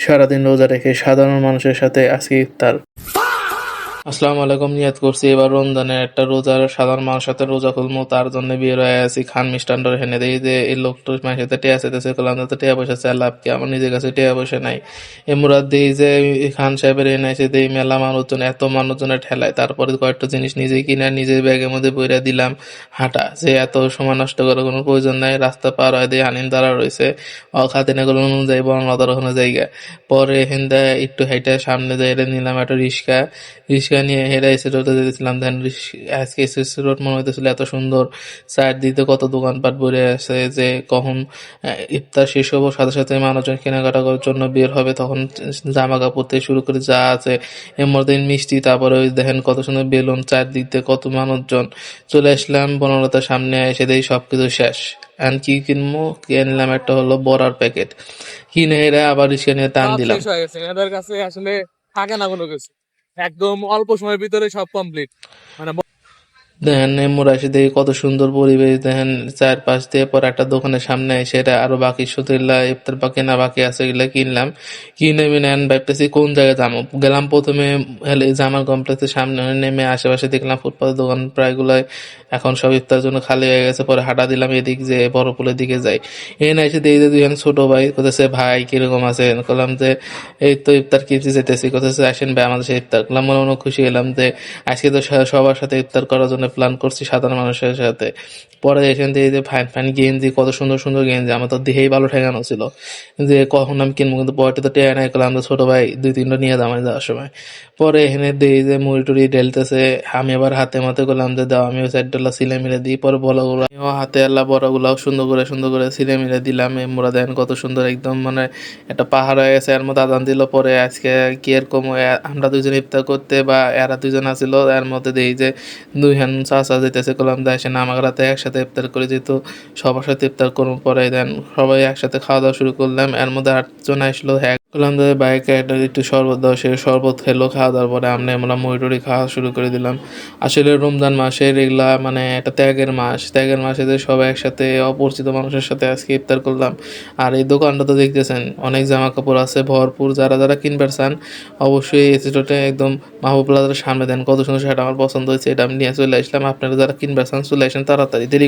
সারাদিন রোজা রেখে সাধারণ মানুষের সাথে আজকে ইফতার। আসসালামু আলাইকুম। নিয়ত করছি এবার রমজানের একটা রোজার সাধারণ মানুষের সাথে রোজা খুলবো, তার জন্য বের হয়ে আছি। খান মিষ্টান্ন হেনে দেই যে এই লোকটা মায়ের সাথে টিয়া চাইতেছে, করলাম তো টিয়া পয়সা চাই লাভ কি, আমার নিজের কাছে টিয়া পয়সা নাই। এ মুরাদ দিই যে খান সাহেবের এনে এসে দেই মেলা মানুষজন, এত মানুষজনের ঠেলায় তারপরে কয়েকটা জিনিস নিজে কিনে নিজের ব্যাগের মধ্যে বইরা দিলাম। হাঁটা যে এত সময় নষ্ট করার কোনো প্রয়োজন নাই, রাস্তা পার হয় দিয়ে হানিন দাঁড়া রয়েছে অখাতিনে গুলো অনুযায়ী বর্ণতার ওখানে জায়গা। পরে হেন্দা একটু হেঁটে সামনে যাই নিলাম একটা রিক্সা। রিক্সা নিয়ে হেঁটে এসে রোডে যেতেছিলাম। দেন আজকে এসএসসি রোড মনে হইতেছিল এত সুন্দর, সাইড দিতে কত দোকানপাট ভরে আছে যে কখন ইফতার শেষ হবো সাথে সাথে মানুষজন কেনাকাটা করার জন্য বের হবে, তখন জামা কাপড় থেকে শুরু করে যা আছে এর মধ্যে মিষ্টি, তারপরে ওই দেখেন কত সুন্দর বেলুন, চারদিক দিয়ে কত মানুষজন। চলে আসলাম বনলতার সামনে, এসে দেখি সবকিছু শেষ। আর কি কিনবো, কিনলাম একটা হলো বড়ার প্যাকেট, কিনে এরা আবার রিক্সা নিয়ে টান সব দিলাম। শেষ হয়ে গেছে, এনাদের কাছে আসলে থাকে না কোনো কিছু। একদম অল্প সময়ের ভিতরে সব কমপ্লিট। মানে দেখেন মোরা এসে দেখি কত সুন্দর পরিবেশ, দেখেন চারপাশ দিয়ে পর একটা দোকানের সামনে এসে এটা আরো বাকি সুতিল্লা ইফতার বা কেনা বাকি আছে, এগুলা কিনলাম। কিনে মিনে ভাবতেছি কোন জায়গায় যাবো। গেলাম প্রথমে জামাল কমপ্লেক্সের সামনে, নেমে আশেপাশে দেখলাম ফুটপাতের দোকান প্রায়গুলাই এখন সব ইফতার জন্য খালি হয়ে গেছে। পরে হাঁটা দিলাম এদিক যে বড় পুলের দিকে যাই। এনে এসে দেখি যে দুজন ছোট ভাই কোথাছে, ভাই কিরকম আছে, বললাম যে এই তো ইফতার কিনতে যেতেছি, কোথাছে আসেন ভাই আমাদের সাথে ইফতার করলাম। মনে মনে খুশি হলাম যে আজকে তো সবার সাথে ইফতার করার জন্য প্ল্যান করছি সাধারণ মানুষের সাথে। পরে এখান থেকে যে ফাইন ফাইন গেঞ্জি, কত সুন্দর সুন্দর গেঞ্জি, আমার তো দেহেই ভালো ঠেকানো ছিল যে কখন আমি কিনবো, কিন্তু পরে তো টেয়া নাই করলাম ছোট ভাই দুই তিনটা নিয়ে দাম যাওয়ার সময়। পরে এখানে দিই যে মুড়ি টুড়ি ঢেলতেছে, আমি আবার হাতে মাতে করলাম যে দাও, আমি সাইড ডলা সিলে মিলে দিই। পরে বড়গুলো হাতে আল্লাহ বড়গুলাও সুন্দর করে সিলে মিলে দিলাম। এই মোরা দেন কত সুন্দর একদম মানে একটা পাহাড় হয়ে গেছে, এর মধ্যে আদান দিল। পরে আজকে কি এরকম আমরা দুজন ইফতার করতে বা এরা দুজন আসিল, এর মধ্যে দিই যে দুই হ্যান চাচা যেতেছে, করলাম দেয় সে আমার রাতে একসাথে ইফতার করে যেত, সবার সাথে ইফতার করুন। পরে দেন সবাই একসাথে খাওয়া দাওয়া শুরু করলাম। এর মধ্যে 8 জন আসলো, হ্যাঁ করলাম যে বাইকে একটা একটু শরবত দাও, সে শরবত খেলো। খাওয়া দাওয়ার পরে আমরা মুড়ি টুড়ি খাওয়া শুরু করে দিলাম। আসলে রমজান মাসের এগুলা মানে একটা ত্যাগের মাস, ত্যাগের মাসে যে সবাই একসাথে অপরিচিত মানুষের সাথে আজকে ইফতার করলাম। আর এই দোকানটা তো দেখতেছেন অনেক জামা কাপড় আছে ভরপুর, যারা যারা কিনবার চান অবশ্যই এসি রোডে একদম মাহবুব প্লাজার সামনে দেন, কত সুন্দর সেটা আমার পছন্দ হয়েছে, এটা আমি নিয়ে চলে আসলাম। আপনারা যারা কিনবার চান চলে আসেন তাড়াতাড়ি, দেরি